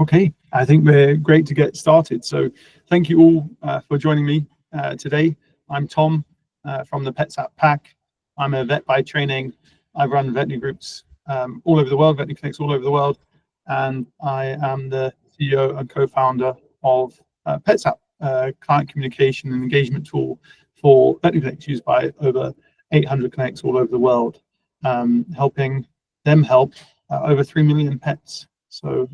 Okay, I think we're great to get started. So thank you all for joining me today. I'm Tom from the PetsApp Pack. I'm a vet by training. I run veterinary groups all over the world, veterinary clinics all over the world, and I am the CEO and co-founder of PetsApp, client communication and engagement tool for veterinary clinics used by over 800 clinics all over the world, helping them help over 3 million pets. So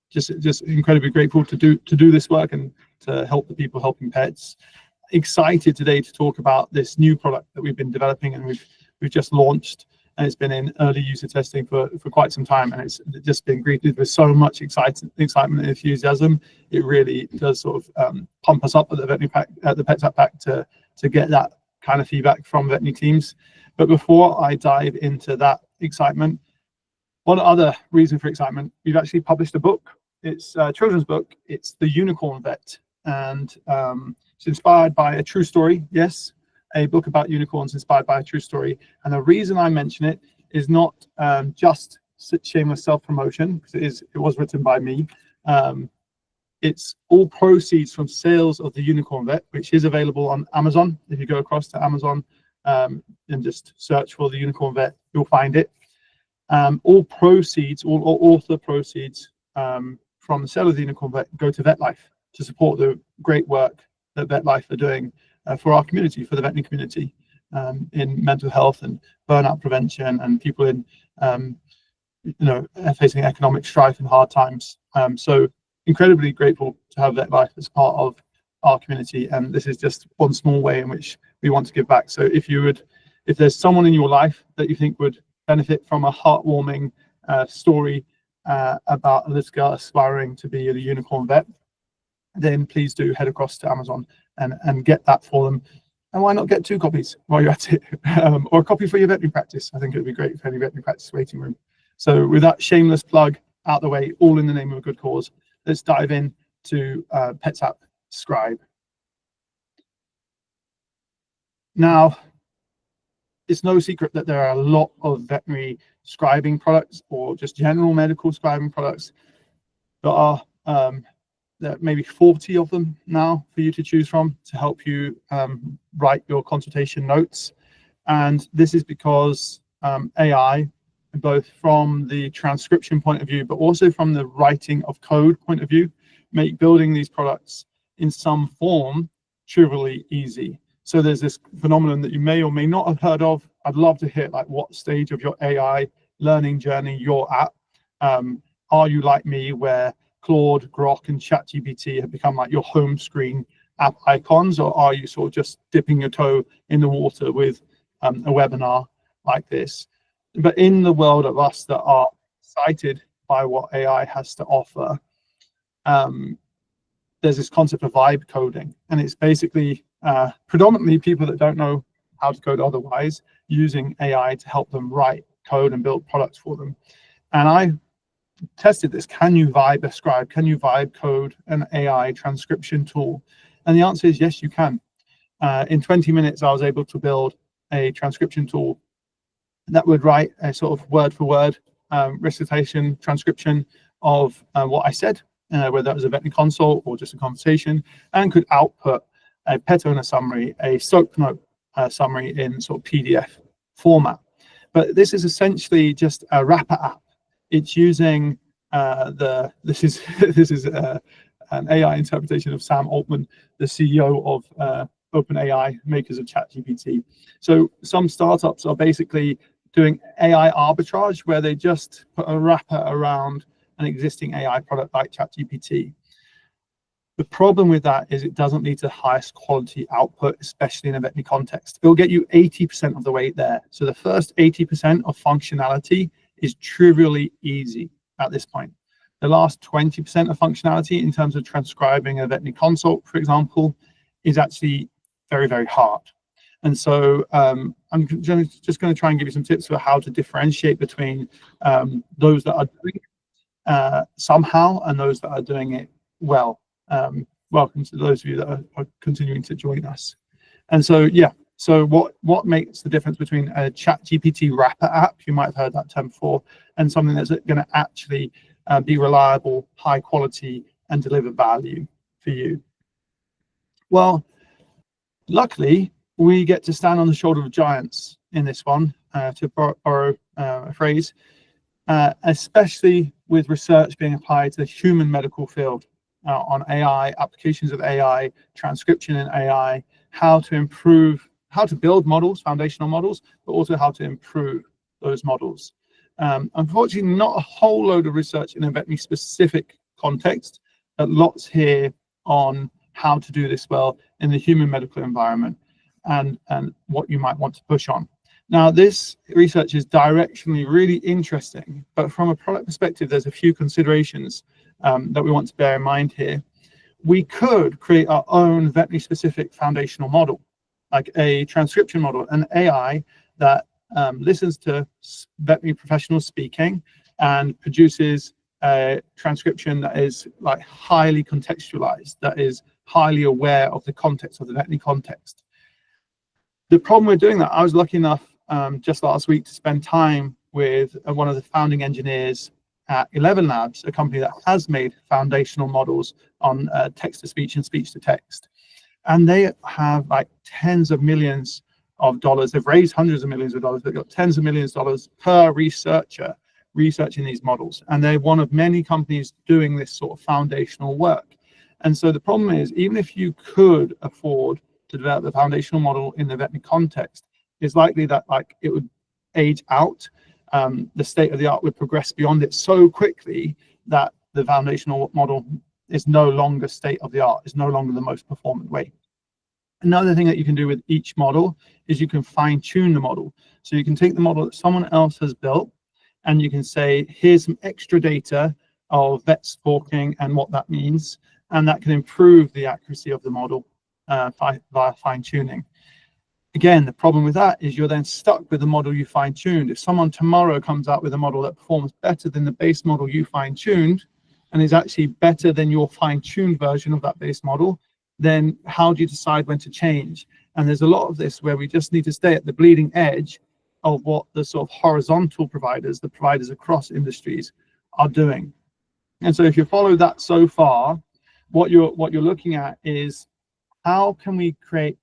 just incredibly grateful to do this work and to help the people helping pets. Excited today to talk about this new product that we've been developing and we've just launched, and it's been in early user testing for quite some time, and it's just been greeted with so much excitement and enthusiasm. It really does sort of pump us up at the veterinary pack, at the PetsApp Pack, to get that kind of feedback from veterinary teams. But before I dive into that excitement, one other reason for excitement: we've actually published a book. It's a children's book. It's The Unicorn Vet, and it's inspired by a true story. Yes, a book about unicorns inspired by a true story. And the reason I mention it is not just shameless self-promotion, because it was written by me. It's all proceeds from sales of The Unicorn Vet, which is available on Amazon. If you go across to Amazon and just search for The Unicorn Vet, you'll find it. All proceeds, all author proceeds from the sale of The Unicorn Vet go to VetLife to support the great work that VetLife are doing for our community, for the veterinary community, in mental health and burnout prevention, and people in facing economic strife and hard times. So incredibly grateful to have VetLife as part of our community, and this is just one small way in which we want to give back. So if there's someone in your life that you think would benefit from a heartwarming story about a little girl aspiring to be a unicorn vet, then please do head across to Amazon and get that for them. And why not get 2 copies while you're at it, or a copy for your veterinary practice? I think it would be great for any veterinary practice waiting room. So with that shameless plug out the way, all in the name of a good cause, let's dive in to PetsApp Scribe. Now, it's no secret that there are a lot of veterinary scribing products, or just general medical scribing products, that are there are maybe 40 of them now for you to choose from to help you write your consultation notes. And this is because AI, both from the transcription point of view, but also from the writing of code point of view, make building these products in some form trivially easy. So there's this phenomenon that you may or may not have heard of. I'd love to hear like what stage of your AI learning journey you're at. Are you like me, where Claude, Grok, and ChatGPT have become like your home screen app icons, or are you sort of just dipping your toe in the water with a webinar like this? But in the world of us that are excited by what AI has to offer, there's this concept of vibe coding, and it's basically predominantly people that don't know how to code otherwise using AI to help them write code and build products for them. And I tested this. Can you vibe a scribe? Can you vibe code an AI transcription tool? And the answer is yes, you can. In 20 minutes, I was able to build a transcription tool that would write a sort of word for word recitation transcription of what I said, whether that was a veterinary consult or just a conversation, and could output a pet owner summary, a SOAP note summary in sort of PDF format. But this is essentially just a wrapper app. It's using this is an AI interpretation of Sam Altman, the CEO of OpenAI, makers of ChatGPT. So some startups are basically doing AI arbitrage, where they just put a wrapper around an existing AI product like ChatGPT. The problem with that is it doesn't lead to the highest quality output, especially in a veterinary context. It'll get you 80% of the way there. So the first 80% of functionality is trivially easy at this point. The last 20% of functionality, in terms of transcribing a veterinary consult, for example, is actually very, very hard. And so I'm just going to try and give you some tips for how to differentiate between those that are doing it somehow and those that are doing it well. Welcome to those of you that are continuing to join us. And so, yeah, so what makes the difference between a ChatGPT wrapper app, you might have heard that term before, and something that's going to actually be reliable, high quality, and deliver value for you? Well, luckily, we get to stand on the shoulder of giants in this one, to borrow a phrase, especially with research being applied to the human medical field, on AI, applications of AI, transcription in AI, how to build models, foundational models, but also how to improve those models. Unfortunately, not a whole load of research in a veterinary specific context, but lots here on how to do this well in the human medical environment, and what you might want to push on. Now, this research is directionally really interesting, but from a product perspective, there's a few considerations that we want to bear in mind here. We could create our own veterinary specific foundational model, like a transcription model, an AI that listens to veterinary professionals speaking and produces a transcription that is like highly contextualized, that is highly aware of the context of the veterinary context. The problem with doing that, I was lucky enough just last week to spend time with one of the founding engineers at 11 Labs, a company that has made foundational models on text-to-speech and speech-to-text. And they have like tens of millions of dollars. They've raised hundreds of millions of dollars. They've got tens of millions of dollars per researcher researching these models. And they're one of many companies doing this sort of foundational work. And so the problem is, even if you could afford to develop the foundational model in the veterinary context, it's likely that like it would age out. The state of the art would progress beyond it so quickly that the foundational model is no longer state of the art, is no longer the most performant way. Another thing that you can do with each model is you can fine tune the model. So you can take the model that someone else has built and you can say, here's some extra data of vets talking and what that means. And that can improve the accuracy of the model via fine tuning. Again, the problem with that is you're then stuck with the model you fine tuned. If someone tomorrow comes out with a model that performs better than the base model you fine tuned and is actually better than your fine tuned version of that base model, then how do you decide when to change? And there's a lot of this where we just need to stay at the bleeding edge of what the sort of horizontal providers, the providers across industries, are doing. And so if you follow that so far, what you're looking at is how can we create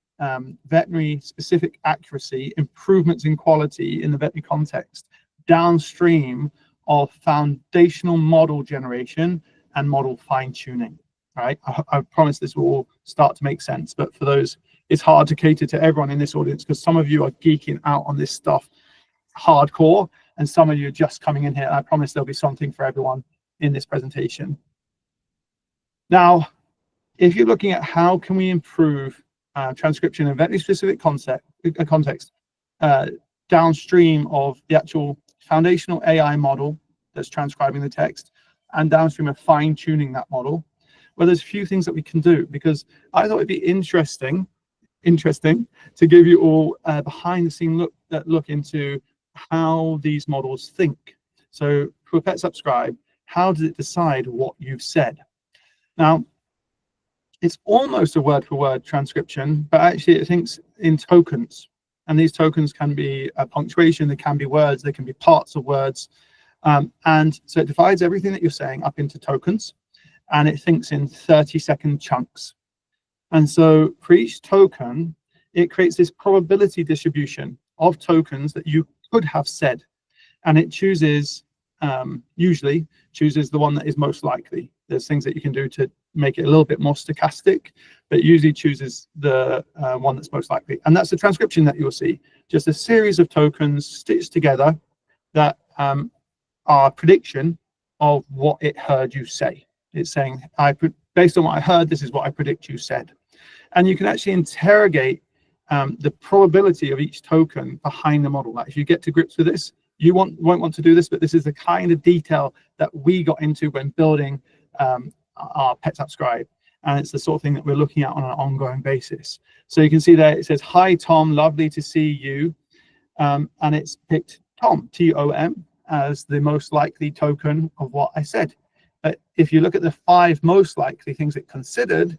veterinary specific accuracy, improvements in quality in the veterinary context, downstream of foundational model generation and model fine tuning. Right? I promise this will all start to make sense, but for those, it's hard to cater to everyone in this audience because some of you are geeking out on this stuff hardcore and some of you are just coming in here. I promise there'll be something for everyone in this presentation. Now, if you're looking at how can we improve transcription in veterinary specific context downstream of the actual foundational AI model that's transcribing the text and downstream of fine tuning that model, well, there's a few things that we can do, because I thought it'd be interesting to give you all a behind the scene look into how these models think. So for PetsApp Scribe, how does it decide what you've said? Now, it's almost a word for word transcription, but actually it thinks in tokens. And these tokens can be a punctuation, they can be words, they can be parts of words. And so it divides everything that you're saying up into tokens, and it thinks in 30-second chunks. And so for each token, it creates this probability distribution of tokens that you could have said. And it chooses, usually chooses the one that is most likely. There's things that you can do to make it a little bit more stochastic, but it usually chooses the one that's most likely. And that's the transcription that you'll see, just a series of tokens stitched together that are a prediction of what it heard you say. It's saying, based on what I heard, this is what I predict you said. And you can actually interrogate the probability of each token behind the model. Like if you get to grips with this, you won't want to do this, but this is the kind of detail that we got into when building our PetsApp Scribe. And it's the sort of thing that we're looking at on an ongoing basis. So you can see there, it says, "Hi, Tom, lovely to see you." And it's picked Tom, T-O-M, as the most likely token of what I said. But if you look at the 5 most likely things it considered,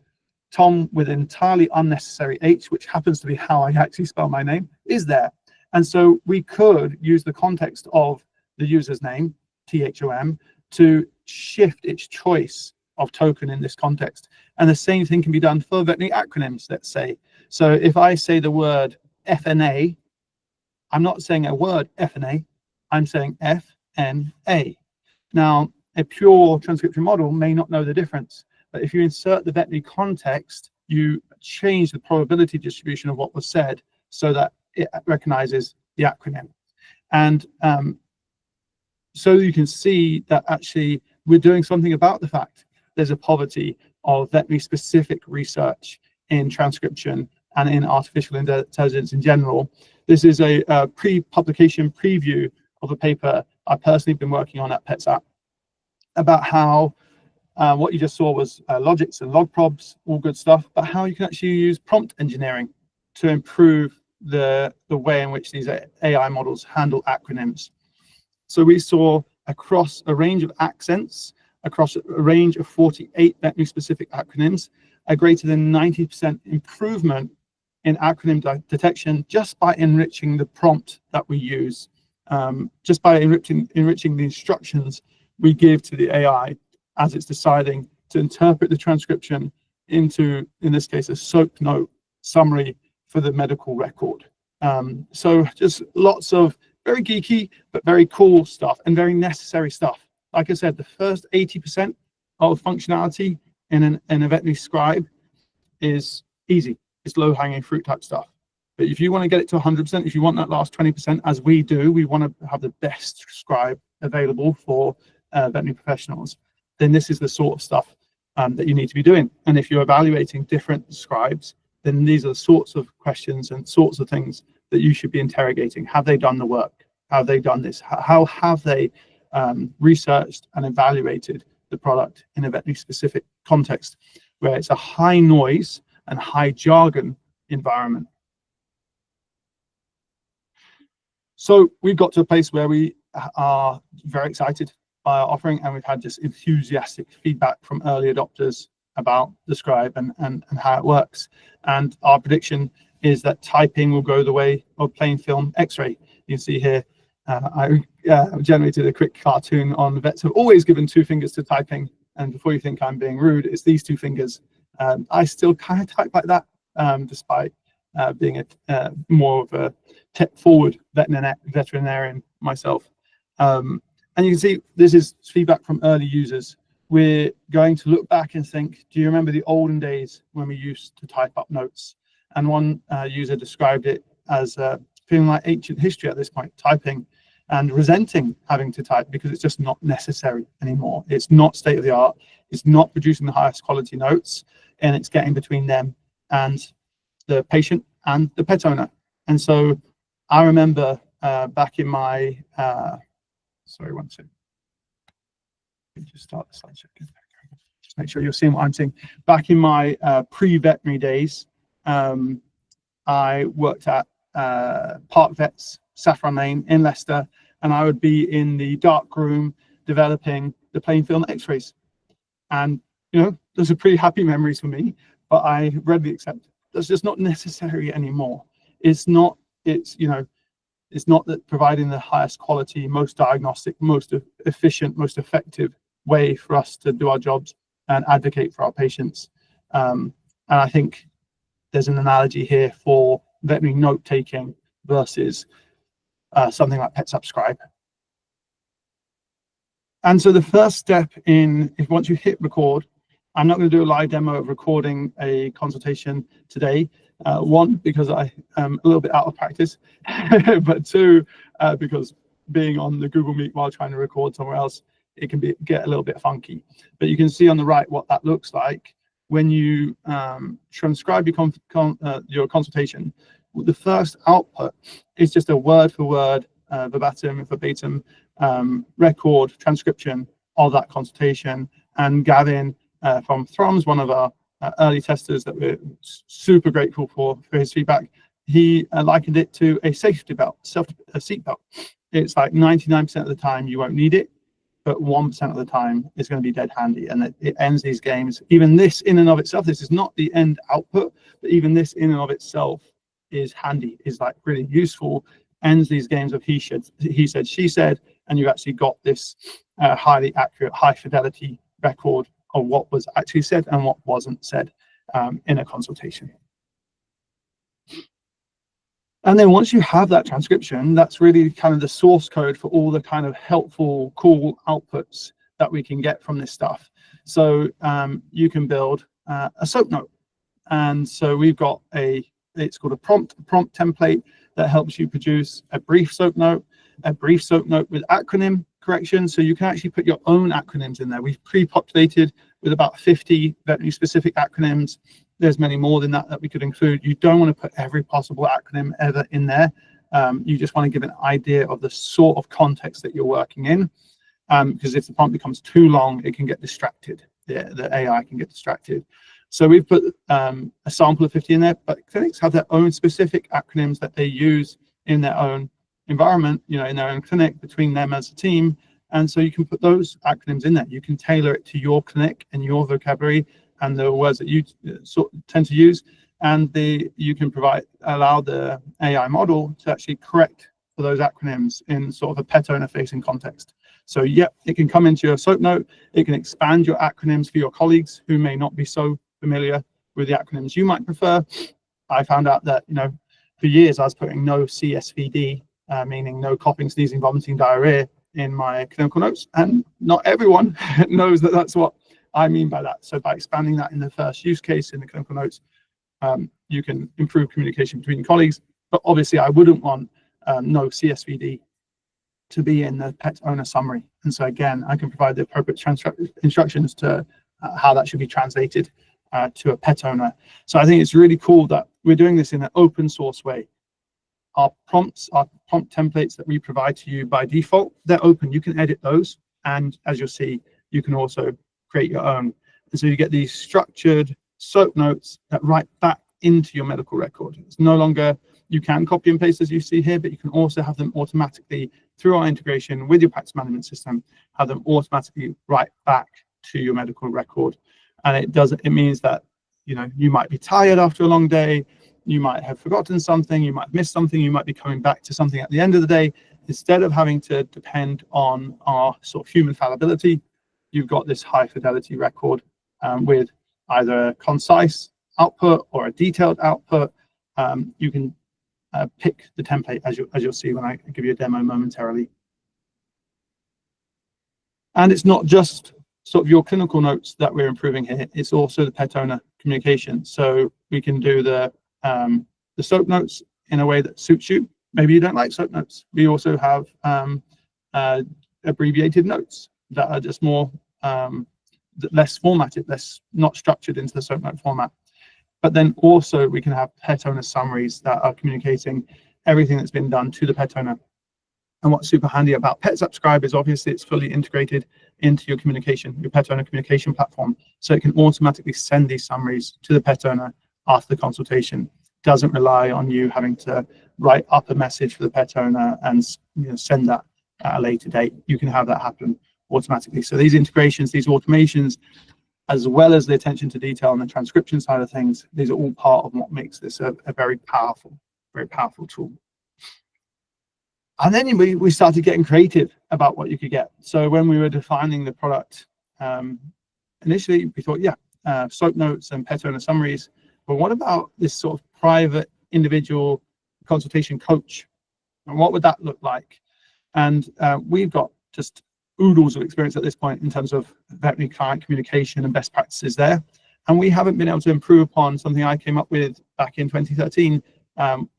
Tom with an entirely unnecessary H, which happens to be how I actually spell my name, is there. And so we could use the context of the user's name, T-H-O-M, to shift its choice of token in this context. And the same thing can be done for veterinary acronyms, let's say. So if I say the word FNA, I'm not saying a word FNA, I'm saying FNA. Now, a pure transcription model may not know the difference, but if you insert the veterinary context, you change the probability distribution of what was said so that it recognizes the acronym. And so you can see that actually we're doing something about the fact there's a poverty of veterinary specific research in transcription and in artificial intelligence in general. This is a pre-publication preview of a paper I've personally been working on at PetsApp about how what you just saw was logics and log probs, all good stuff, but how you can actually use prompt engineering to improve the way in which these AI models handle acronyms. So we saw across a range of accents, across a range of 48 veterinary specific acronyms, a greater than 90% improvement in acronym detection just by enriching the prompt that we use, just by enriching the instructions we give to the AI as it's deciding to interpret the transcription into, in this case, a SOAP note summary for the medical record. So just lots of very geeky, but very cool stuff and very necessary stuff. Like I said, the first 80% of functionality in a veterinary scribe is easy. It's low-hanging fruit type stuff. But if you want to get it to 100%, if you want that last 20%, as we do, we want to have the best scribe available for veterinary professionals, then this is the sort of stuff that you need to be doing. And if you're evaluating different scribes, then these are the sorts of questions and sorts of things that you should be interrogating. Have they done the work? Have they done this? How have they researched and evaluated the product in a veterinary specific context where it's a high noise and high jargon environment? So we've got to a place where we are very excited by our offering, and we've had just enthusiastic feedback from early adopters about the Scribe and how it works. And our prediction is that typing will go the way of plain film X-ray. You can see here, I generated a quick cartoon on the vets have always given 2 fingers to typing. And before you think I'm being rude, it's these 2 fingers. I still kind of type like that, despite being more of a tech-forward veterinarian myself. And you can see this is feedback from early users. We're going to look back and think, do you remember the olden days when we used to type up notes? And one user described it as feeling like ancient history at this point, typing, and resenting having to type because it's just not necessary anymore. It's not state of the art. It's not producing the highest quality notes, and it's getting between them and the patient and the pet owner. And so I remember back in my, sorry, one second. Let me just start the slideshow again. Just make sure you're seeing what I'm seeing. Back in my pre-veterinary days, I worked at Park Vets, Saffron Lane in Leicester, and I would be in the dark room developing the plain film X-rays. And, you know, those are pretty happy memories for me, but I readily accept that's just not necessary anymore. It's not, you know, it's not that providing the highest quality, most diagnostic, most efficient, most effective way for us to do our jobs and advocate for our patients. And I think there's an analogy here for veterinary note taking versus something like PetsApp Scribe. And so the first step in, if once you hit record, I'm not going to do a live demo of recording a consultation today. One, because I am a little bit out of practice, but 2, because being on the Google Meet while trying to record somewhere else, it can get a little bit funky. But you can see on the right what that looks like when you transcribe your consultation. The first output is just a word-for-word, verbatim record transcription of that consultation. And Gavin from Throms, one of our early testers that we're super grateful for his feedback, he likened it to a safety belt, a seat belt. It's like 99% of the time you won't need it, but 1% of the time it's going to be dead handy, and it ends these games. Even this in and of itself, this is not the end output, but even this in and of itself is handy, is like really useful, ends these games of he said, she said, and you've actually got this highly accurate, high fidelity record of what was actually said and what wasn't said in a consultation. And then once you have that transcription, that's really kind of the source code for all the kind of helpful, cool outputs that we can get from this stuff. So you can build a SOAP note. And so we've got it's called a prompt template that helps you produce a brief SOAP note with acronym correction. So you can actually put your own acronyms in there. We've pre-populated with about 50 veterinary specific acronyms. There's many more than that we could include. You don't want to put every possible acronym ever in there. You just want to give an idea of the sort of context that you're working in, because if the prompt becomes too long, it can get distracted. The AI can get distracted. So we've put a sample of 50 in there, but clinics have their own specific acronyms that they use in their own environment, in their own clinic, between them as a team. And so you can put those acronyms in there. You can tailor it to your clinic and your vocabulary and the words that you tend to use, and you can allow the AI model to actually correct for those acronyms in sort of a pet owner facing context. So yeah, it can come into your SOAP note. It can expand your acronyms for your colleagues who may not be so familiar with the acronyms you might prefer. I found out that for years I was putting no CSVD, meaning no coughing, sneezing, vomiting, diarrhea, in my clinical notes, and not everyone knows that that's what I mean by that. So by expanding that in the first use case in the clinical notes, you can improve communication between colleagues. But obviously I wouldn't want no CSVD to be in the pet owner summary. And so again, I can provide the appropriate instructions to how that should be translated to a pet owner. So I think it's really cool that we're doing this in an open source way. Our prompt templates that we provide to you by default, they're open. You can edit those. And as you'll see, you can also create your own. And so you get these structured SOAP notes that write back into your medical record. It's no longer, you can copy and paste as you see here, but you can also have them automatically through our integration with your practice management system, have them automatically write back to your medical record. And it means that, you might be tired after a long day, you might have forgotten something, you might have missed something, you might be coming back to something at the end of the day. Instead of having to depend on our sort of human fallibility, you've got this high fidelity record with either a concise output or a detailed output. You can pick the template as you'll see when I give you a demo momentarily. And it's not just sort of your clinical notes that we're improving here, it's also the pet owner communication. So we can do the SOAP notes in a way that suits you. Maybe you don't like SOAP notes. We also have abbreviated notes that are just more less formatted, not structured into the SOAP note format. But then also we can have pet owner summaries that are communicating everything that's been done to the pet owner. And what's super handy about PetsApp Scribe is obviously it's fully integrated into your pet owner communication platform. So it can automatically send these summaries to the pet owner after the consultation. Doesn't rely on you having to write up a message for the pet owner and send that at a later date. You can have that happen automatically. So these integrations, these automations, as well as the attention to detail and the transcription side of things, these are all part of what makes this a very powerful tool. And then we started getting creative about what you could get. So when we were defining the product, initially we thought, SOAP notes and pet owner summaries, but what about this sort of private individual consultation coach? And what would that look like? And we've got just oodles of experience at this point in terms of veterinary client communication and best practices there. And we haven't been able to improve upon something I came up with back in 2013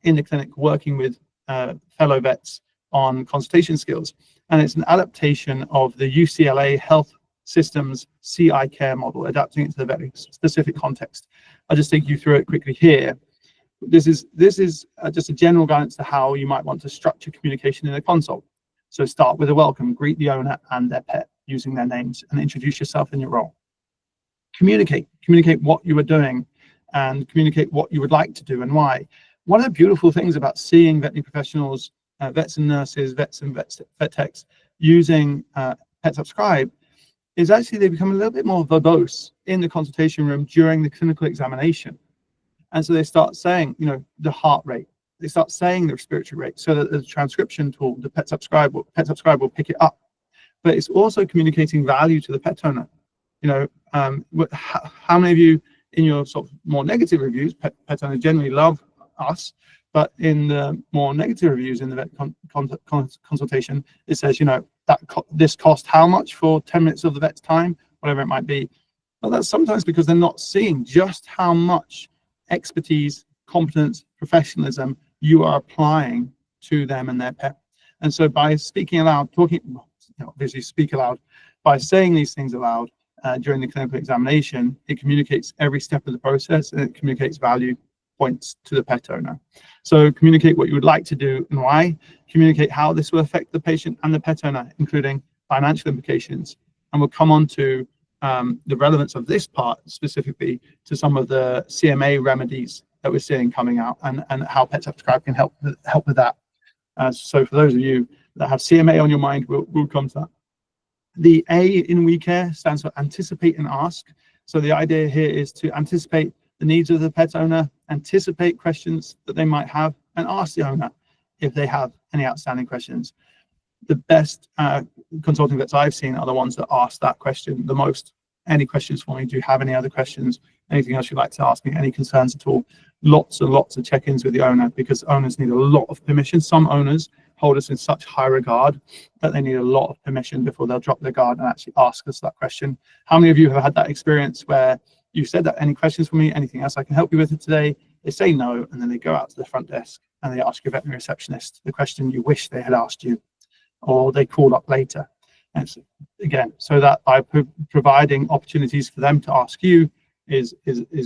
in the clinic working with fellow vets on consultation skills. And it's an adaptation of the UCLA Health Systems CI care model, adapting it to the veterinary specific context. I'll just take you through it quickly here. This is just a general guidance to how you might want to structure communication in a consult. So start with a welcome, greet the owner and their pet using their names, and introduce yourself and your role. Communicate what you are doing and communicate what you would like to do and why. One of the beautiful things about seeing veterinary professionals, vets and nurses, vets and vet techs using PetsApp Scribe is actually they become a little bit more verbose in the consultation room during the clinical examination. And so they start saying, the heart rate, they start saying the respiratory rate, so that the transcription tool, the PetsApp Scribe will pick it up. But it's also communicating value to the pet owner. You know, how many of you in your sort of more negative reviews, pet owners generally love us, but in the more negative reviews in the vet consultation, it says, you know, that this cost how much for 10 minutes of the vet's time, whatever it might be. But that's sometimes because they're not seeing just how much expertise, competence, professionalism you are applying to them and their pet. And so by speaking aloud, obviously speak aloud, by saying these things aloud during the clinical examination, it communicates every step of the process, and it communicates value points to the pet owner. So communicate what you would like to do and why. Communicate how this will affect the patient and the pet owner, including financial implications. And we'll come on to the relevance of this part specifically to some of the CMA remedies that we're seeing coming out, and how PetsApp Scribe can help with that. So for those of you that have CMA on your mind, we'll come to that. The A in We Care stands for anticipate and ask. So the idea here is to anticipate the needs of the pet owner, anticipate questions that they might have, and ask the owner if they have any outstanding questions. The best consulting vets I've seen are the ones that ask that question the most. Any questions for me? Do you have any other questions? Anything else you'd like to ask me? Any concerns at all? Lots and lots of check-ins with the owner, because owners need a lot of permission. Some owners hold us in such high regard that they need a lot of permission before they'll drop their guard and actually ask us that question. How many of you have had that experience where you said that, any questions for me, anything else I can help you with it today? They say no, and then they go out to the front desk and they ask your veterinary receptionist the question you wish they had asked you, or they call up later. And so, again, so that by providing opportunities for them to ask you is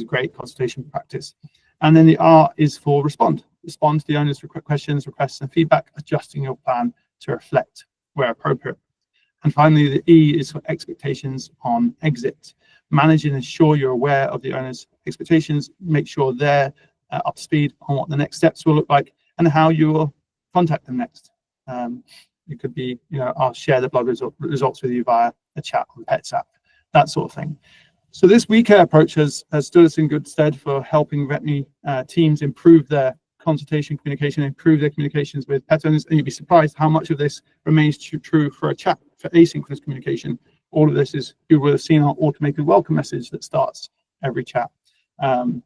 great consultation practice. And then the R is for respond. Respond to the owner's questions, requests, and feedback, adjusting your plan to reflect where appropriate. And finally, the E is for expectations on exit. Manage and ensure you're aware of the owner's expectations. Make sure they're up to speed on what the next steps will look like and how you will contact them next. It could be, you know, I'll share the blood results with you via a chat on PetsApp, that sort of thing. So this We Care approach has stood us in good stead for helping veterinary teams improve their consultation communication, improve their communications with pet owners. And you'd be surprised how much of this remains true for a chat, for asynchronous communication. All of this is, you will have seen our automated welcome message that starts every chat, and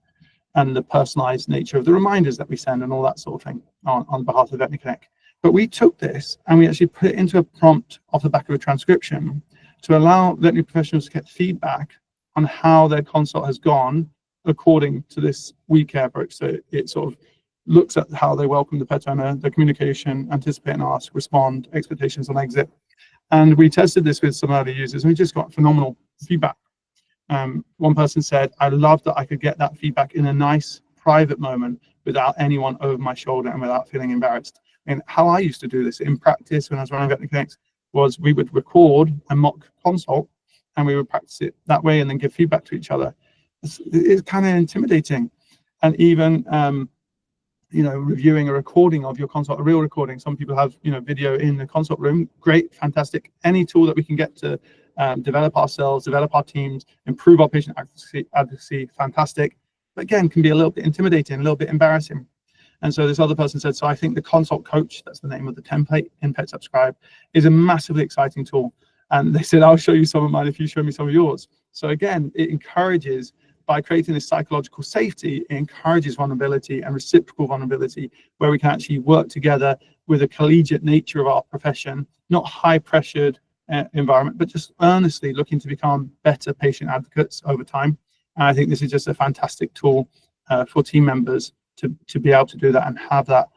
the personalized nature of the reminders that we send and all that sort of thing on behalf of Veterinary Connect. But we took this and we actually put it into a prompt off the back of a transcription to allow veterinary professionals to get feedback on how their consult has gone according to this We Care approach. So it sort of looks at how they welcome the pet owner, the communication, anticipate and ask, respond, expectations on exit. And we tested this with some early users and we just got phenomenal feedback. One person said, I love that I could get that feedback in a nice private moment without anyone over my shoulder and without feeling embarrassed. And how I used to do this in practice when I was running Veterinary Connect was we would record a mock consult and we would practice it that way and then give feedback to each other. It's kind of intimidating. And even you know, reviewing a recording of your consult, a real recording. Some people have, you know, video in the consult room. Great, fantastic. Any tool that we can get to develop ourselves, develop our teams, improve our patient advocacy, fantastic. But again, can be a little bit intimidating, a little bit embarrassing. And so this other person said, so I think the consult coach, that's the name of the template in PetsApp Scribe, is a massively exciting tool. And they said, I'll show you some of mine if you show me some of yours. So again, it encourages, by creating this psychological safety, it encourages vulnerability and reciprocal vulnerability, where we can actually work together with a collegiate nature of our profession, not high pressured environment, but just earnestly looking to become better patient advocates over time. And I think this is just a fantastic tool for team members to be able to do that and have that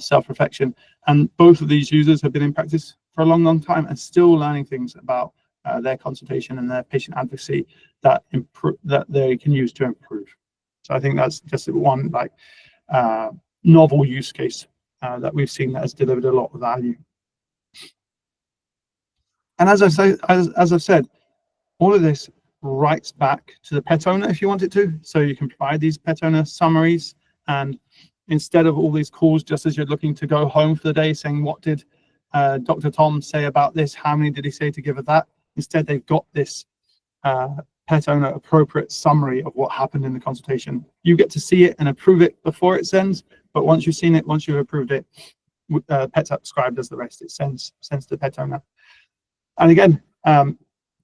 self-reflection. And both of these users have been in practice for a long, long time and still learning things about their consultation and their patient advocacy that they can use to improve. So I think that's just one novel use case that we've seen that has delivered a lot of value. And as I've said, all of this writes back to the pet owner if you want it to. So you can provide these pet owner summaries, and instead of all these calls just as you're looking to go home for the day saying, what did Dr. Tom say about this? How many did he say to give it that? Instead, they've got this pet owner appropriate summary of what happened in the consultation. You get to see it and approve it before it sends, But once you've seen it, once you've approved it, PetsApp Scribe does the rest. It sends to the pet owner. And again,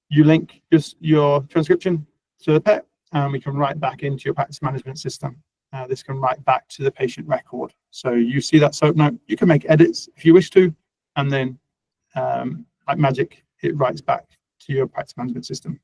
you link just your transcription to the pet, and we can write back into your practice management system. This can write back to the patient record. So you see that soap note, you can make edits if you wish to, and then like magic, it writes back to your practice management system.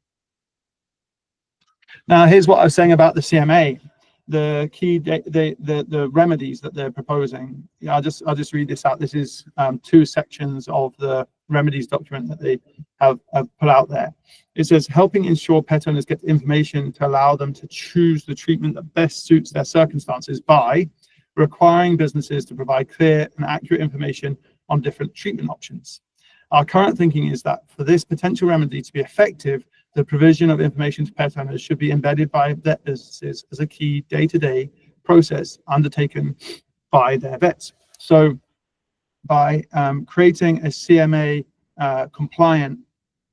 Now, here's what I was saying about the CMA. The key, the remedies that they're proposing. I'll just read this out. This is 2 sections of the remedies document that they have put out there. It says, helping ensure pet owners get information to allow them to choose the treatment that best suits their circumstances by requiring businesses to provide clear and accurate information on different treatment options. Our current thinking is that for this potential remedy to be effective, the provision of information to pet owners should be embedded by vet businesses as a key day-to-day process undertaken by their vets. So by creating a CMA compliant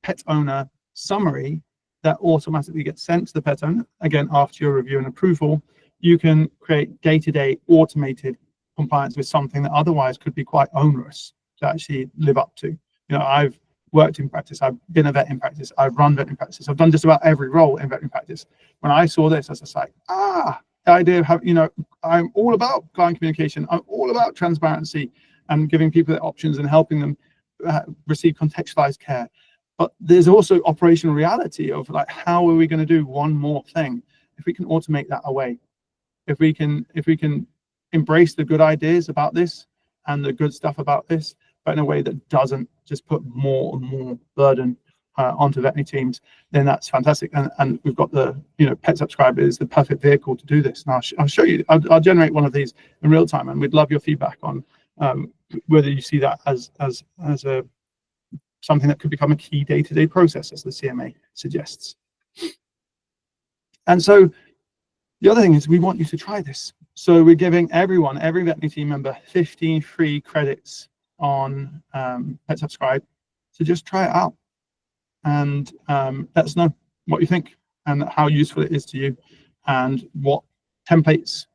pet owner summary that automatically gets sent to the pet owner, again, after your review and approval, you can create day-to-day automated compliance with something that otherwise could be quite onerous to actually live up to. You know, I've worked in practice, I've been a vet in practice, I've run veterinary practice, I've done just about every role in veterinary practice. When I saw this, I was just like, the idea of having, you know, I'm all about client communication, I'm all about transparency and giving people their options and helping them receive contextualized care. But there's also operational reality of like, how are we going to do one more thing? If we can automate that away, if we can embrace the good ideas about this and the good stuff about this, but in a way that doesn't just put more and more burden onto veterinary teams, then that's fantastic. And we've got the, you know, PetsApp Scribe is the perfect vehicle to do this. And I'll show you, I'll generate one of these in real time, and we'd love your feedback on whether you see that as a something that could become a key day-to-day process, as the CMA suggests. And so the other thing is we want you to try this. So we're giving everyone, every veterinary team member, 15 free credits on PetsApp Scribe to just try it out and let us know what you think and how useful it is to you, and what templates,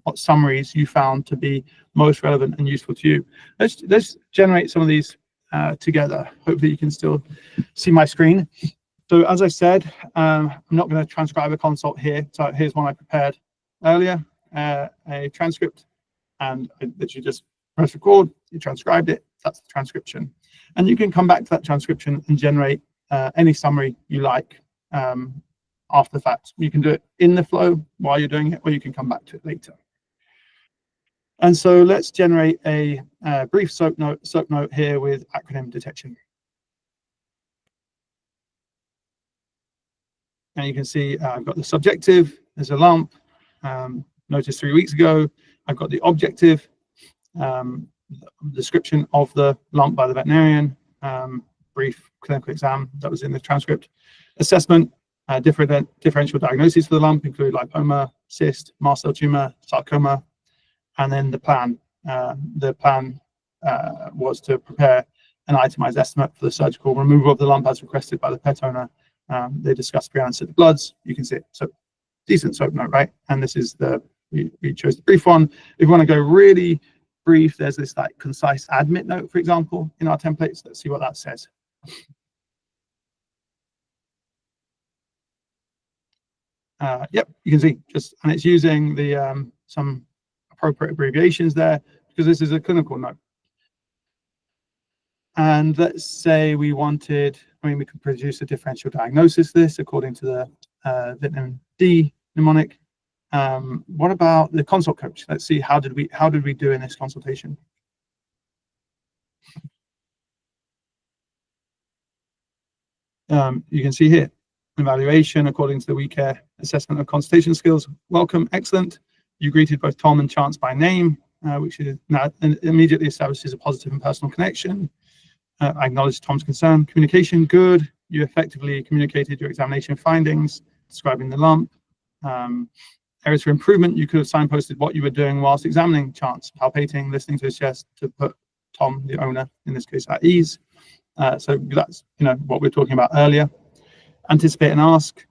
what summaries you found to be most relevant and useful to you. Let's generate some of these together. Hopefully you can still see my screen. So as I said, I'm not going to transcribe a consult here. So here's one I prepared earlier, a transcript, and I literally just press record, you transcribed it, that's the transcription. And you can come back to that transcription and generate any summary you like after the fact. You can do it in the flow while you're doing it, or you can come back to it later. And so let's generate a brief SOAP note here with acronym detection. And you can see I've got the subjective, there's a lump, noticed 3 weeks ago. I've got the objective, description of the lump by the veterinarian, brief clinical exam that was in the transcript, assessment, differential diagnoses for the lump include lipoma, cyst, mast cell tumor, sarcoma, and then the plan. The plan was to prepare an itemized estimate for the surgical removal of the lump as requested by the pet owner. They discussed pre-anesthetic bloods. You can see it. So decent SOAP note, right? And this is we chose the brief one. If you want to go really brief, there's this like concise admit note, for example, in our templates. Let's see what that says. Yep, you can see and it's using the some appropriate abbreviations there because this is a clinical note. And let's say we wanted, we could produce a differential diagnosis of this according to the vitamin D mnemonic. What about the consult coach? Let's see, how did we do in this consultation? You can see here, evaluation according to the WeCare assessment of consultation skills. Welcome, excellent. You greeted both Tom and Chance by name, which is now immediately establishes a positive and personal connection. I acknowledge Tom's concern. Communication, good. You effectively communicated your examination findings, describing the lump. Areas for improvement, you could have signposted what you were doing whilst examining Chance, palpating, listening to his chest to put Tom, the owner, in this case, at ease. So that's what we were talking about earlier. Anticipate and ask,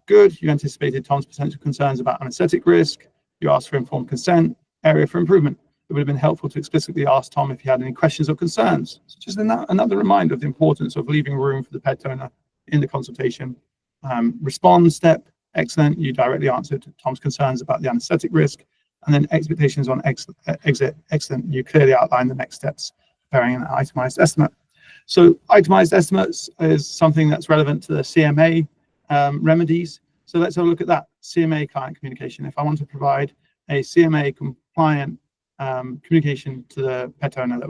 good. You anticipated Tom's potential concerns about anesthetic risk. You asked for informed consent. area for improvement. It would have been helpful to explicitly ask Tom if he had any questions or concerns. So just another reminder of the importance of leaving room for the pet owner in the consultation. Respond step, excellent. You directly answered Tom's concerns about the anesthetic risk. And then expectations on exit, excellent. You clearly outline the next steps, preparing an itemized estimate. So itemized estimates is something that's relevant to the CMA remedies. So let's have a look at that. CMA client communication. If I want to provide a CMA compliant communication to the pet owner,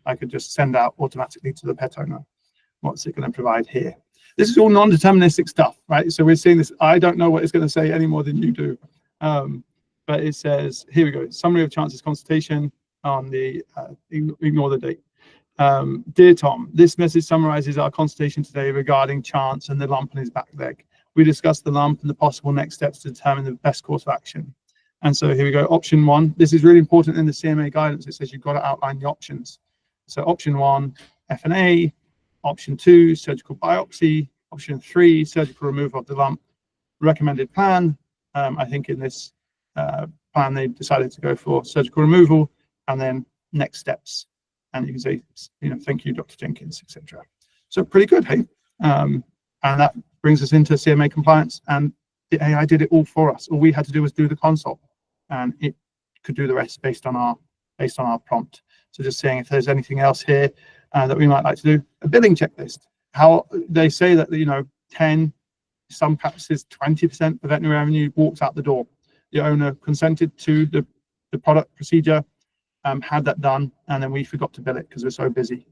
I could just send out automatically to the pet owner. What's it going to provide here? This is all non-deterministic stuff, right? So we're seeing this. I don't know what it's going to say any more than you do. But it says, here we go, summary of chances consultation on the, ignore the date. Dear Tom, this message summarizes our consultation today regarding Chance and the lump on his back leg. We discussed the lump and the possible next steps to determine the best course of action. And so here we go, option 1. This is really important in the CMA guidance. It says you've got to outline the options. So option 1, F&A. Option 2, surgical biopsy. Option 3, surgical removal of the lump. Recommended plan. I think in this plan they decided to go for surgical removal, and then next steps. And you can say, thank you, Dr. Jenkins, etc. So pretty good, hey? And that brings us into CMA compliance, and the AI did it all for us. All we had to do was do the consult, and it could do the rest based on our prompt. So just saying if there's anything else here that we might like to do. A billing checklist. How they say that 10, some practices 20% of veterinary revenue walks out the door. The owner consented to the product procedure, had that done, and then we forgot to bill it because we're so busy.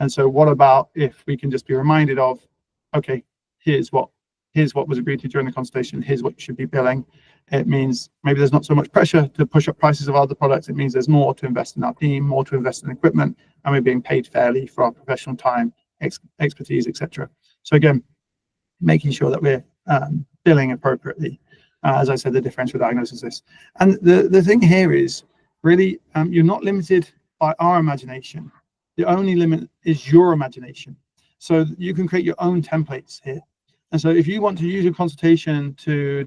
And so what about if we can just be reminded of, okay, here's what was agreed to during the consultation, here's what you should be billing. It means maybe there's not so much pressure to push up prices of other products. It means there's more to invest in our team, more to invest in equipment, and we're being paid fairly for our professional time, expertise, etc. So again, making sure that we're billing appropriately. As I said, the differential diagnosis is. And the thing here is really, you're not limited by our imagination. The only limit is your imagination. So you can create your own templates here. And so if you want to use your consultation to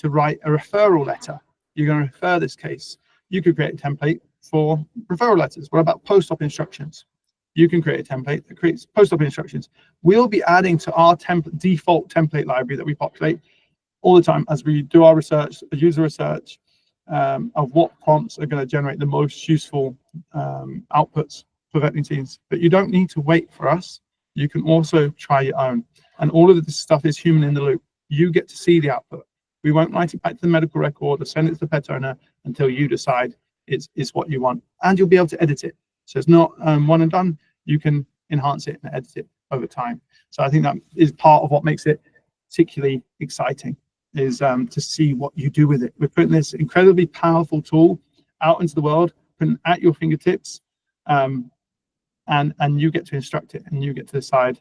write a referral letter, you're going to refer this case. You could create a template for referral letters. What about post-op instructions? You can create a template that creates post-op instructions. We'll be adding to our default template library that we populate all the time as we do our research, user research of what prompts are going to generate the most useful outputs for veterinary teams. But you don't need to wait for us. You can also try your own. And all of this stuff is human in the loop. You get to see the output. We won't write it back to the medical record or send it to the pet owner until you decide it's what you want. And you'll be able to edit it. So it's not one and done. You can enhance it and edit it over time. So I think that is part of what makes it particularly exciting, is to see what you do with it. We're putting this incredibly powerful tool out into the world, putting it at your fingertips, and you get to instruct it, and you get to decide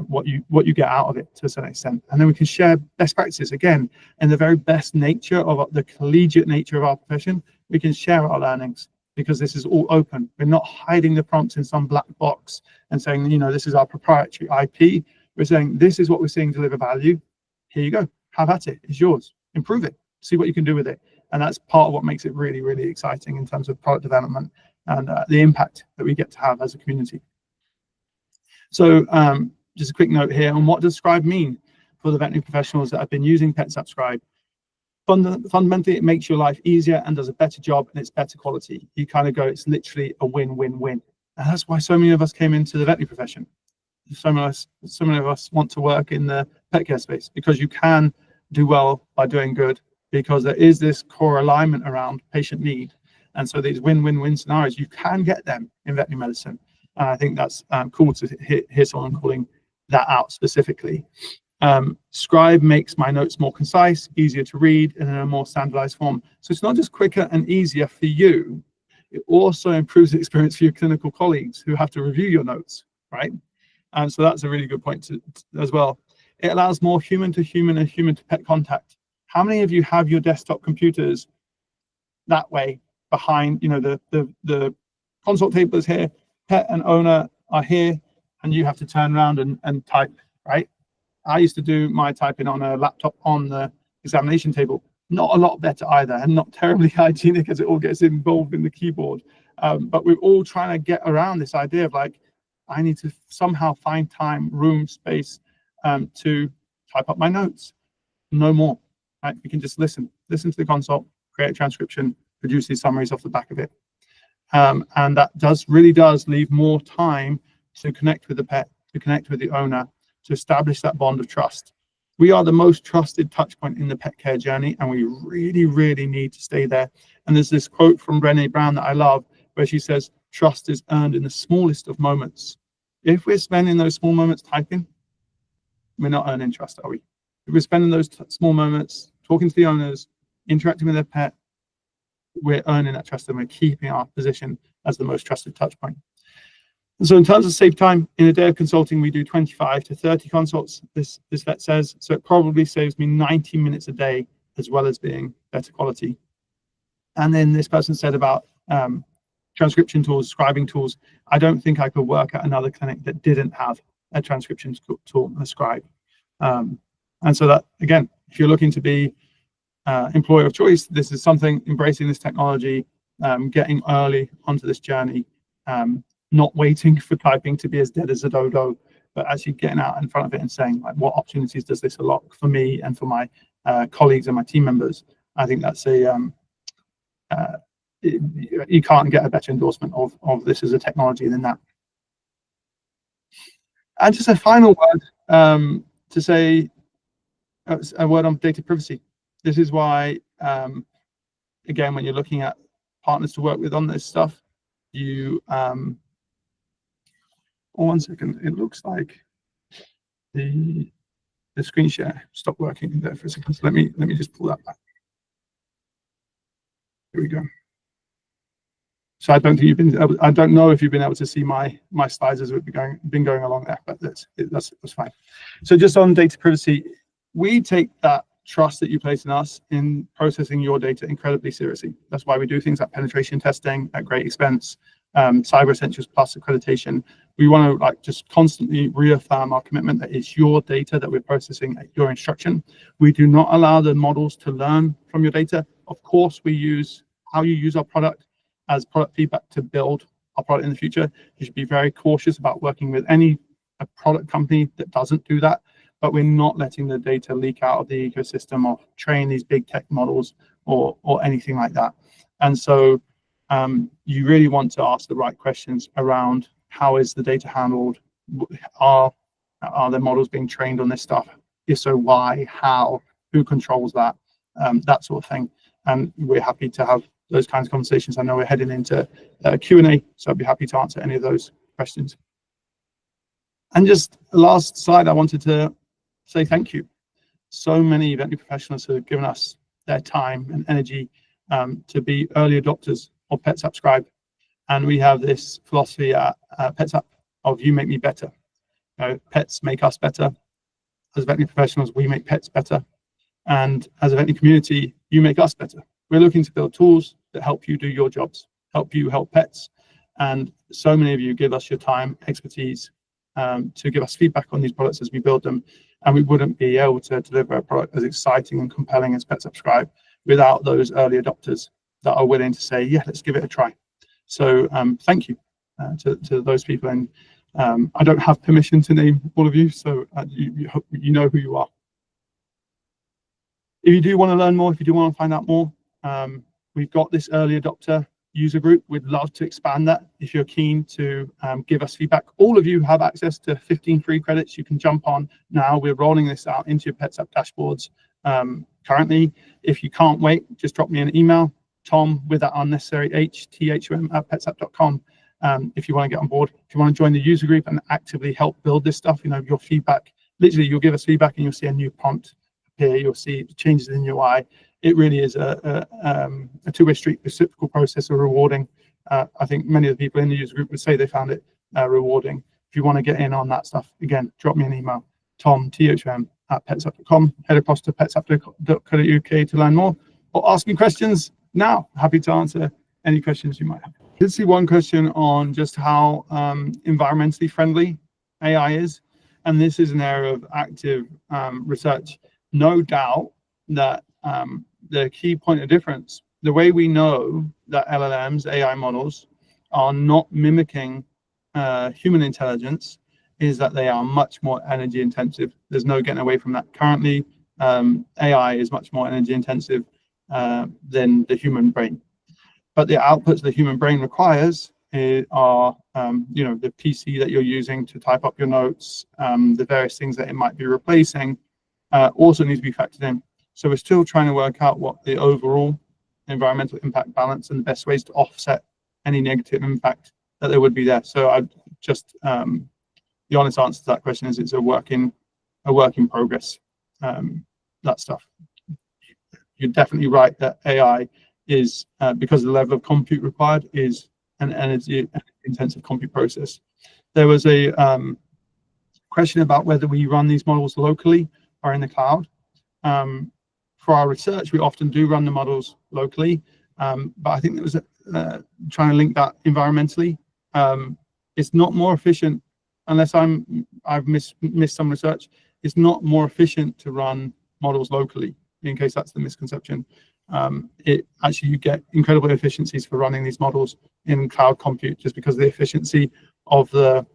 what you get out of it to a certain extent. And then we can share best practices. Again, in the very best nature of the collegiate nature of our profession, we can share our learnings because this is all open. We're not hiding the prompts in some black box and saying, this is our proprietary IP. We're saying, this is what we're seeing deliver value. Here you go. Have at it. It's yours. Improve it. See what you can do with it. And that's part of what makes it really, really exciting in terms of product development and the impact that we get to have as a community. So just a quick note here on what does Scribe mean for the veterinary professionals that have been using PetsApp Scribe. Fundamentally, it makes your life easier and does a better job, and it's better quality. You kind of go, it's literally a win-win-win. And that's why so many of us came into the veterinary profession. So many of us want to work in the pet care space because you can do well by doing good, because there is this core alignment around patient need. And so these win-win-win scenarios, you can get them in veterinary medicine. And I think that's cool to hear someone calling that out specifically. Scribe makes my notes more concise, easier to read, and in a more standardized form. So it's not just quicker and easier for you, it also improves the experience for your clinical colleagues who have to review your notes, right? And so that's a really good point as well. It allows more human to human and human to pet contact. How many of you have your desktop computers that way behind, the consult table is here, pet and owner are here, and you have to turn around and type, right? I used to do my typing on a laptop on the examination table. Not a lot better either, and not terribly hygienic as it all gets involved in the keyboard. But we're all trying to get around this idea of like, I need to somehow find time, room, space to type up my notes. No more. Right? We can just listen to the consult, create a transcription, produce these summaries off the back of it. And that really does leave more time to connect with the pet, to connect with the owner, to establish that bond of trust. We are the most trusted touch point in the pet care journey, and we really, really need to stay there. And there's this quote from Brené Brown that I love, where she says, trust is earned in the smallest of moments. If we're spending those small moments typing, we're not earning trust, are we? If we're spending those small moments talking to the owners, interacting with their pet, we're earning that trust and we're keeping our position as the most trusted touch point. And so in terms of save time, in a day of consulting, we do 25 to 30 consults, this vet says. So it probably saves me 90 minutes a day, as well as being better quality. And then this person said about transcription tools, scribing tools. I don't think I could work at another clinic that didn't have a transcription tool, a scribe. And so that, again, if you're looking to be employer of choice, this is something, embracing this technology, getting early onto this journey, not waiting for typing to be as dead as a dodo, but actually getting out in front of it and saying, like, what opportunities does this unlock for me and for my colleagues and my team members? I think that's you can't get a better endorsement of this as a technology than that. And just a final word to say, a word on data privacy. This is why, again, when you're looking at partners to work with on this stuff, you oh, 1 second, it looks like the screen share stopped working there for a second. So let me just pull that back. Here we go. So I don't think you've been. I don't know if you've been able to see my slides as we've been going along there, but that's fine. So just on data privacy, we take that trust that you place in us in processing your data incredibly seriously. That's why we do things like penetration testing at great expense, Cyber Essentials Plus accreditation. We want to just constantly reaffirm our commitment that it's your data that we're processing at your instruction. We do not allow the models to learn from your data. Of course, we use how you use our product as product feedback to build our product in the future. You should be very cautious about working with a product company that doesn't do that, but we're not letting the data leak out of the ecosystem or train these big tech models or anything like that. And so you really want to ask the right questions around how is the data handled? Are the models being trained on this stuff? If so, why, how, who controls that? That sort of thing. And we're happy to have those kinds of conversations. I know we're heading into Q&A, so I'd be happy to answer any of those questions. And just the last slide, I wanted to say thank you. So many veterinary professionals have given us their time and energy to be early adopters of PetsApp Scribe. And we have this philosophy at PetsApp of you make me better. Pets make us better. As veterinary professionals, we make pets better. And as a veterinary community, you make us better. We're looking to build tools that help you do your jobs, help you help pets. And so many of you give us your time, expertise, to give us feedback on these products as we build them. And we wouldn't be able to deliver a product as exciting and compelling as PetsApp Scribe without those early adopters that are willing to say, yeah, let's give it a try. So thank you to those people. And I don't have permission to name all of you, so you know who you are. If you do want to learn more, if you do want to find out more, we've got this early adopter user group. We'd love to expand that. If you're keen to give us feedback, all of you have access to 15 free credits. You can jump on now. We're rolling this out into your PetsApp dashboards currently. If you can't wait, just drop me an email, Tom with that unnecessary H, THOM at petsapp.com. If you want to get on board, if you want to join the user group and actively help build this stuff, your feedback, literally you'll give us feedback and you'll see a new prompt appear, you'll see changes in your UI. It really is a two-way street, reciprocal process of rewarding. I think many of the people in the user group would say they found it rewarding. If you want to get in on that stuff, again, drop me an email, Tom, THOM at petsapp.com. Head across to petsapp.co.uk to learn more, or ask me questions now. Happy to answer any questions you might have. I did see one question on just how environmentally friendly AI is, and this is an area of active research. No doubt that the key point of difference. The way we know that LLMs, AI models, are not mimicking human intelligence is that they are much more energy intensive. There's no getting away from that. Currently, AI is much more energy intensive than the human brain. But the outputs the human brain requires are, the PC that you're using to type up your notes, the various things that it might be replacing, also needs to be factored in. So we're still trying to work out what the overall environmental impact balance and the best ways to offset any negative impact that there would be there. So I just the honest answer to that question is it's a work in progress. That stuff. You're definitely right that AI is because of the level of compute required is an energy intensive compute process. There was a question about whether we run these models locally or in the cloud. For our research, we often do run the models locally, but I think there was trying to link that environmentally. It's not more efficient, unless I've missed some research. It's not more efficient to run models locally, in case that's the misconception. It actually, you get incredible efficiencies for running these models in cloud compute, just because of the efficiency of the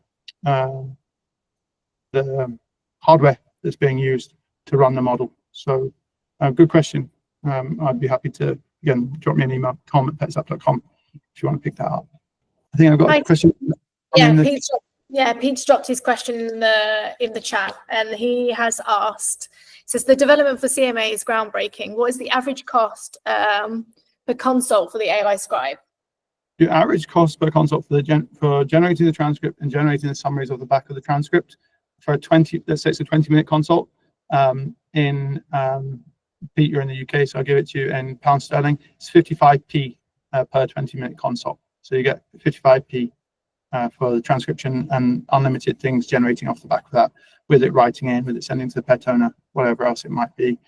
hardware that's being used to run the model. So good question. I'd be happy to, again, drop me an email, tom@petsapp.com, if you want to pick that up. I think I've got a question. Pete's dropped his question in the chat, and he has asked, says the development for CMA is groundbreaking. What is the average cost per consult for the AI Scribe? The average cost per consult for generating the transcript and generating the summaries of the back of the transcript for let's say it's a 20-minute consult. Pete, you're in the UK, so I'll give it to you in pound sterling. It's 55p per 20-minute consult. So you get 55p for the transcription and unlimited things generating off the back of that, with it writing in, with it sending to the pet owner, whatever else it might be.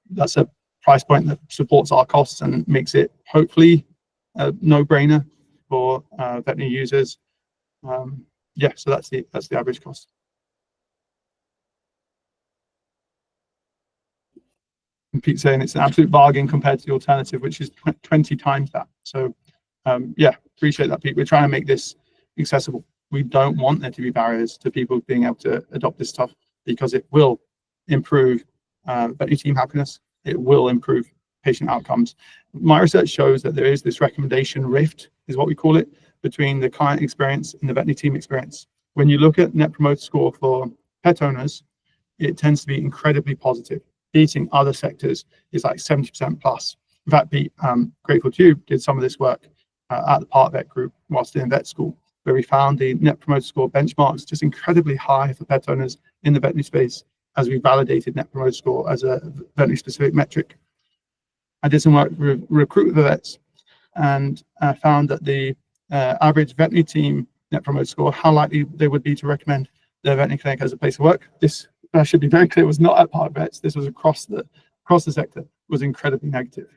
That's a price point that supports our costs and makes it hopefully a no-brainer for veterinary users. So that's the average cost. And Pete's saying it's an absolute bargain compared to the alternative, which is 20 times that. So appreciate that, Pete. We're trying to make this accessible. We don't want there to be barriers to people being able to adopt this stuff, because it will improve veterinary team happiness. It will improve patient outcomes. My research shows that there is this recommendation rift, is what we call it, between the client experience and the veterinary team experience. When you look at Net Promoter Score for pet owners, it tends to be incredibly positive. Beating other sectors is like 70% plus. In fact, Pete, grateful to you, did some of this work at the Part Vet group whilst in vet school, where we found the Net Promoter Score benchmarks just incredibly high for pet owners in the veterinary space, as we validated Net Promoter Score as a veterinary specific metric. I did some work with Recruit the Vets and found that the average veterinary team Net Promoter Score, how likely they would be to recommend their veterinary clinic as a place of work. This, I should be very clear, was not at Part Vets. This was across the sector, was incredibly negative.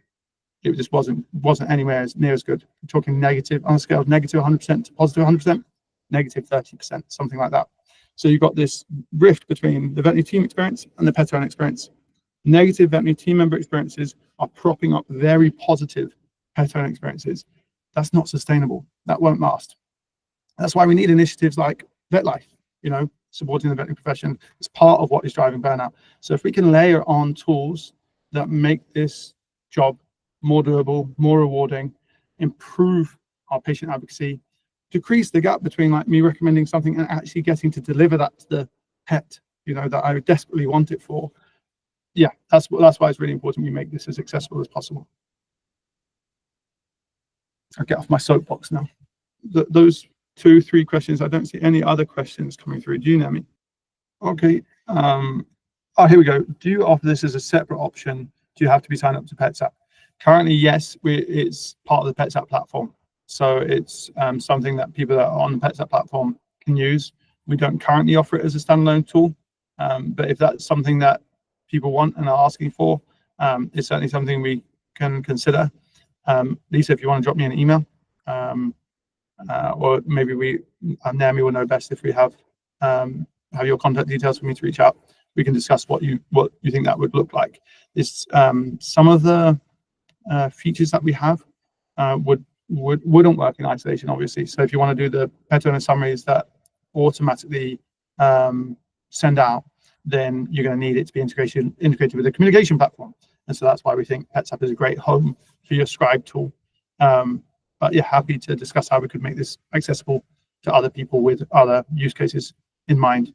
It just wasn't anywhere near as good. We're talking negative, on a scale of negative 100% to positive 100%, negative 30%, something like that. So you've got this rift between the veterinary team experience and the pet owner experience. Negative veterinary team member experiences are propping up very positive pet owner experiences. That's not sustainable. That won't last. That's why we need initiatives like Vet Life, supporting the veterinary profession. It's part of what is driving burnout. So if we can layer on tools that make this job more doable, more rewarding, improve our patient advocacy, decrease the gap between like me recommending something and actually getting to deliver that to the pet, that I desperately want it for. Yeah, that's why it's really important we make this as accessible as possible. I'll get off my soapbox now. Those 2-3 questions, I don't see any other questions coming through. Do you know me? Okay. Here we go. Do you offer this as a separate option? Do you have to be signed up to PetsApp? Currently, yes, it's part of the PetsApp platform. So it's something that people that are on the PetsApp platform can use. We don't currently offer it as a standalone tool, but if that's something that people want and are asking for, it's certainly something we can consider. Lisa, if you want to drop me an email, or maybe Naomi will know best if we have your contact details for me to reach out. we can discuss what you think that would look like. It's some of the features that we have wouldn't work in isolation, obviously. So if you want to do the pet owner summaries that automatically send out, then you're going to need it to be integrated with a communication platform. And so that's why we think PetsApp is a great home for your Scribe tool. But yeah, happy to discuss how we could make this accessible to other people with other use cases in mind.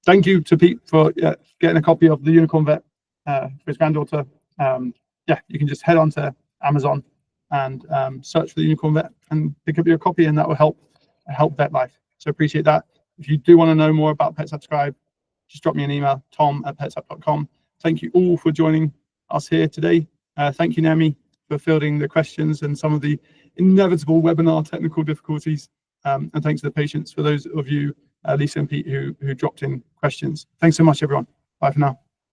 Thank you to Pete for getting a copy of the Unicorn Vet for his granddaughter. Yeah, you can just head on to Amazon and search for the Unicorn Vet and pick up your copy, and that will help vet life. So appreciate that. If you do want to know more about PetsApp Scribe, just drop me an email, tom@petsapp.com. Thank you all for joining us here today. Thank you, Nemi, for fielding the questions and some of the inevitable webinar technical difficulties. And thanks to the patience for those of you, Lisa and Pete, who dropped in questions. Thanks so much, everyone. Bye for now.